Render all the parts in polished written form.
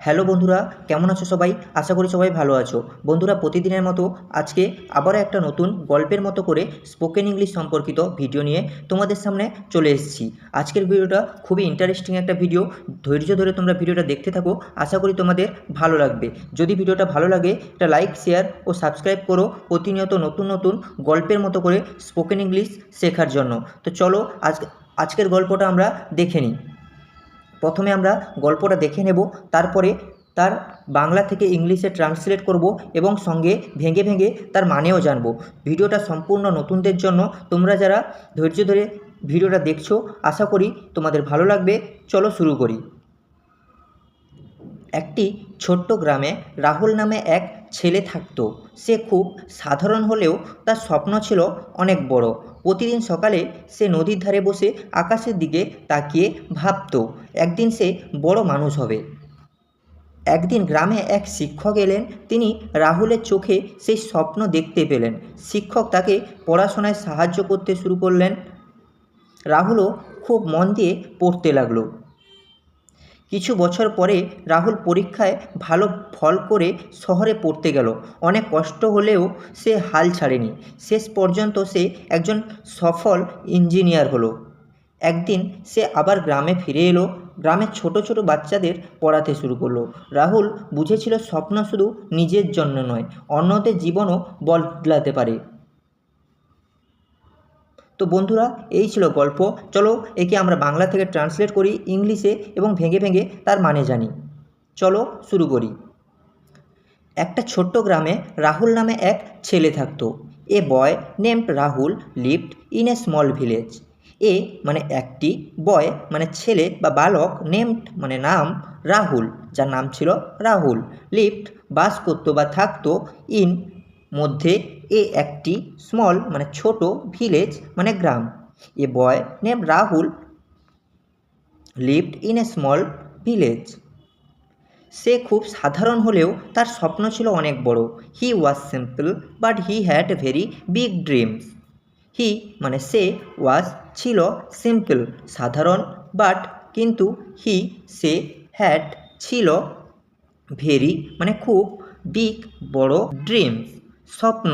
Hello বন্ধুরা, কেমন আছো সবাই? আশা করি সবাই ভালো আছো। বন্ধুরা, প্রতিদিনের মতো আজকে আবারও একটা নতুন গল্পের মতো করে স্পোকেন ইংলিশ সম্পর্কিত ভিডিও নিয়ে তোমাদের সামনে চলে এসেছি। আজকের ভিডিওটা খুবই ইন্টারেস্টিং একটা ভিডিও। ধৈর্য ধরে তোমরা ভিডিওটা দেখতে থাকো, আশা করি তোমাদের ভালো লাগবে। যদি ভিডিওটা ভালো লাগে একটা লাইক, শেয়ার ও সাবস্ক্রাইব করো প্রতিনিয়ত নতুন নতুন গল্পের মতো করে স্পোকেন ইংলিশ শেখার জন্য। তো চলো আজকের গল্পটা আমরা দেখে নিই। প্রথমে আমরা গল্পটা দেখে নেব, তারপরে তার বাংলা থেকে ইংলিশে ট্রান্সলেট করব এবং সঙ্গে ভেঙে ভেঙে তার মানেও জানব। ভিডিওটা সম্পূর্ণ নতুনদের জন্য। তোমরা যারা ধৈর্য ধরে ভিডিওটা দেখছো, আশা করি তোমাদের ভালো লাগবে। চলো শুরু করি। একটি ছোট্ট গ্রামে রাহুল নামে এক ছেলে থাকত। সে খুব সাধারণ হলেও তার স্বপ্ন ছিল অনেক বড়। প্রতিদিন সকালে সে নদীর ধারে বসে আকাশের দিকে তাকিয়ে ভাবত একদিন সে বড় মানুষ হবে। একদিন গ্রামে এক শিক্ষক এলেন। তিনি রাহুলের চোখে সেই স্বপ্ন দেখতে পেলেন। শিক্ষক তাকে পড়াশোনায় সাহায্য করতে শুরু করলেন। রাহুলও খুব মন দিয়ে পড়তে লাগলো। কিছু বছর পরে রাহুল পরীক্ষায় ভালো ফল করে শহরে পড়তে গেল। অনেক কষ্ট হলেও সে হাল ছাড়েনি। শেষ পর্যন্ত সে একজন সফল ইঞ্জিনিয়ার হলো। একদিন সে আবার গ্রামে ফিরে এলো। গ্রামের ছোট ছোট বাচ্চাদের পড়াতে শুরু করলো। রাহুল বুঝেছিল স্বপ্ন শুধু নিজের জন্য নয়, অন্যদের জীবনও বদলাতে পারে। তো বন্ধুরা, এই ছিল গল্প। চলো একে আমরা বাংলা থেকে ট্রান্সলেট করি ইংলিশে এবং ভেঙে ভেঙে তার মানে জানি। চলো শুরু করি। একটা ছোট্ট গ্রামে রাহুল নামে এক ছেলে থাকত। A boy named Rahul lived in a small village. A মানে একটি, বয় মানে ছেলে বা বালক, নেমড মানে নাম, রাহুল যার নাম ছিল রাহুল, লিভড বাস করতো বা থাকতো, ইন মধ্যে, এ একটি, স্মল মানে ছোট, ভিলেজ মানে গ্রাম। A boy name Rahul lived in a small village. সে খুব সাধারণ হলেও তার স্বপ্ন ছিল অনেক বড়। He was simple but he had very big dreams. He মানে সে, ওয়াজ ছিল, সিম্পল সাধারণ, বাট কিন্তু, হি সে, হ্যাড ছিল, ভেরি মানে খুব, বিগ বড়, ড্রিমস স্বপ্ন।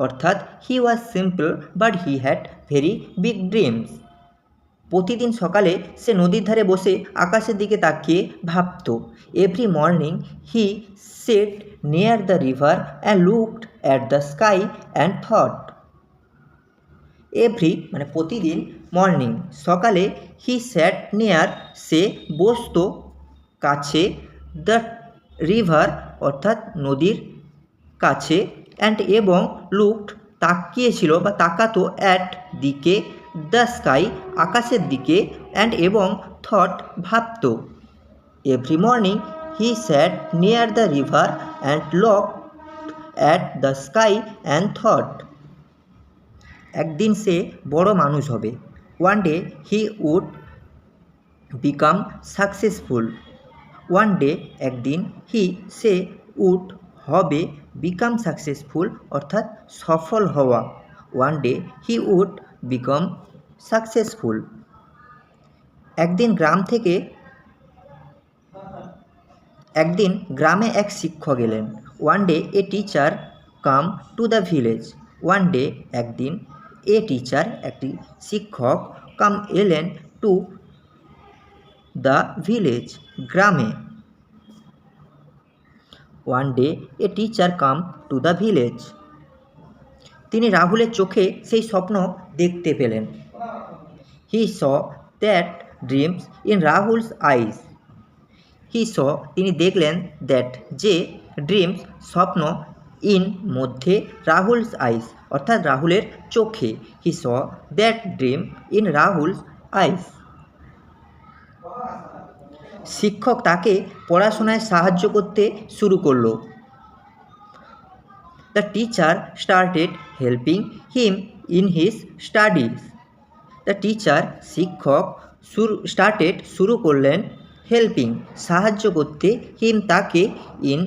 অর্থাৎ he was simple but he had very big dreams. প্রতিদিন সকালে সে নদীর ধারে বসে আকাশের দিকে তাকিয়ে ভাবত। Every morning he said near the river and looked at the sky and thought. Every মানে প্রতিদিন, মর্নিং সকালে, হি স্যাট নিয়ার সে বসত, কাছে, দ্য রিভার অর্থাৎ নদীর কাছে, অ্যান্ড এবং, লুকড তাকিয়েছিল বা তাকাতো, অ্যাট দিকে, দ্য স্কাই আকাশের দিকে, অ্যান্ড এবং, থট ভাবত। Every morning he sat near the river and looked at the sky and thought. একদিন সে বড় মানুষ হবে। One day he would become successful. One day একদিন, হি সে, উড হবে, বিকাম সাকসেসফুল অর্থাৎ সফল হওয়া। One day he would become successful. একদিন গ্রামে এক শিক্ষক এলেন। One day a teacher come to the village. One day একদিন, এ টিচার একটি শিক্ষক, কাম এলেন, টু দ্য ভিলেজ গ্রামে। One day a teacher come to the village. তিনি রাহুলের চোখে সেই স্বপ্ন দেখতে পেলেন। He saw that dreams in Rahul's eyes. He saw তিনি দেখলেন, দ্যাট যে, ড্রিমস স্বপ্ন, ইন মধ্যে, রাহুলস আইস অর্থাৎ রাহুলের চোখে। He saw that dream in Rahul's eyes. শিক্ষক তাকে পড়াশোনায় সাহায্য করতে শুরু করলো। The teacher started helping him in his studies. The teacher শিক্ষক, শুরু করলেন, হেল্পিং সাহায্য করতে, হিম তাকে, ইন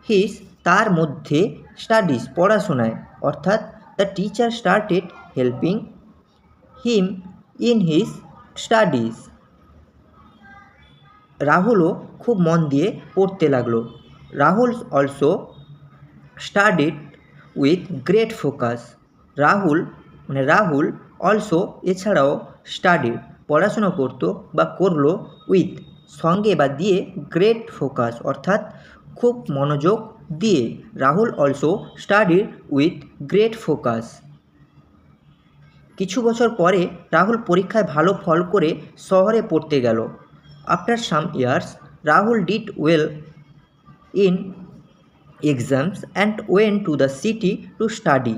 হিজ তার মধ্যে, স্টাডিজ পড়াশোনায়। অর্থাৎ the teacher started helping him in his studies. রাহুলও খুব মন দিয়ে পড়তে লাগলো। Rahul also studied with great focus. Rahul also এছাড়াও স্টাডিড পড়াশোনা করতো বা করলো উইথ সঙ্গে বা দিয়ে গ্রেট ফোকাস অর্থাৎ খুব মনোযোগ দিয়ে। Rahul also studied with great focus. কিছু বছর পরে রাহুল পরীক্ষায় ভালো ফল করে শহরে পড়তে গেল। After some years Rahul did well in exams and went to the city to study.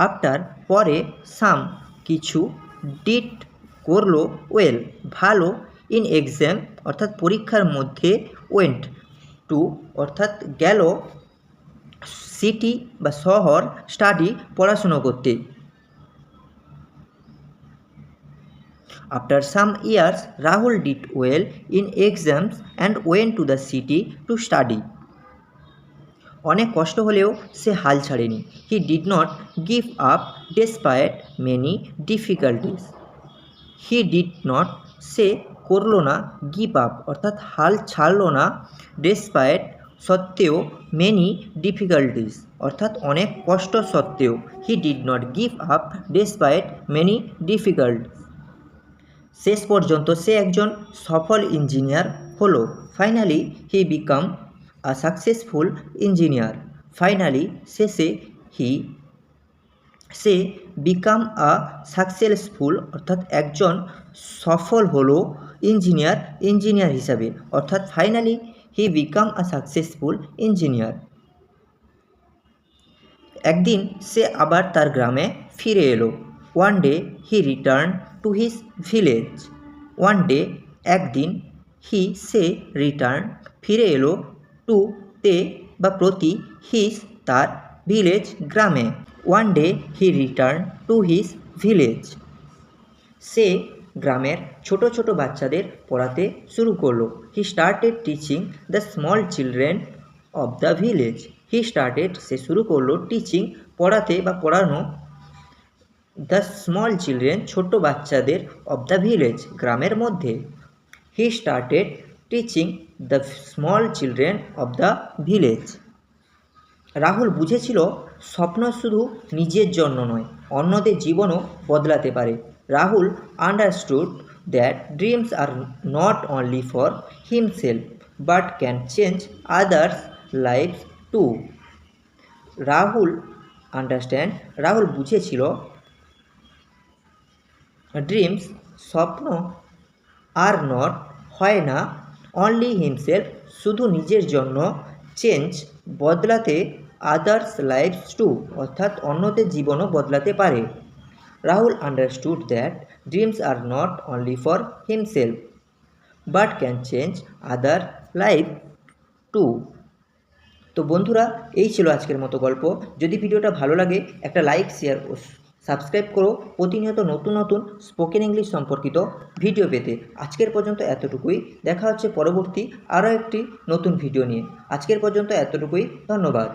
After পরে সাম কিছু ডিড করলো ওয়েল ভালো ইন এক্সাম অর্থাৎ পরীক্ষার মধ্যে ওয়েন্ট টু অর্থাৎ গেল সিটি বা শহর স্টাডি পড়াশুনো করতে। After some years Rahul did well in exams and went to the city to study. অনেক কষ্ট হলেও সে হাল ছাড়েনি। He did not give up despite many difficulties. He did not সে করলো না গিভ আপ অর্থাৎ হাল ছাড়লো না ডেসপায়েট সত্ত্বেও মেনি ডিফিকাল্টিস অর্থাৎ অনেক কষ্ট সত্ত্বেও। He did not give up despite many difficulties. শেষ পর্যন্ত সে একজন সফল ইঞ্জিনিয়ার হলো। Finally he became a successful engineer. Finally শেষে সে বিকাম আ সাকসেসফুল অর্থাৎ একজন সফল হলো ইঞ্জিনিয়ার হিসাবে অর্থাৎ finally he became a successful engineer. একদিন সে আবার তার গ্রামে ফিরে এলো। One day he return to his village. One day একদিন সে রিটার্ন ফিরে এলো টু তে বা প্রতি হিজ তার ভিলেজ গ্রামে। One day he return to his village. সে গ্রামের ছোট ছোট বাচ্চাদের পড়াতে শুরু করলো। He started teaching the small children of the village. He started সে শুরু করলো টিচিং পড়াতে বা পড়ানো দ্য স্মল চিলড্রেন ছোট বাচ্চাদের অব দ্য ভিলেজ গ্রামের মধ্যে। He started teaching the small children of the village. Rahul বুঝেছিল স্বপ্ন শুধু নিজের জন্য নয়, অন্যদের জীবনও বদলাতে পারে। Rahul understood that dreams are not only for himself but can change others life too. Rahul বুঝেছিল ড্রিমস স্বপ্ন আর নট হয় না অনলি হিমসেলফ শুধু নিজের জন্য, চেঞ্জ বদলাতে, আদার্স লাইফস টু অর্থাৎ অন্যদের জীবনও বদলাতে পারে। Rahul understood that dreams are not only for himself but can change other life to. তো বন্ধুরা, এই ছিল আজকের মতো গল্প। যদি ভিডিওটা ভালো লাগে একটা লাইক, শেয়ার ও সাবস্ক্রাইব করো প্রতিনিয়ত নতুন নতুন স্পোকেন ইংলিশ সম্পর্কিত ভিডিও পেতে। আজকের পর্যন্ত এতটুকুই। দেখা হচ্ছে পরবর্তী আরও একটি নতুন ভিডিও নিয়ে। আজকের পর্যন্ত এতটুকুই। ধন্যবাদ।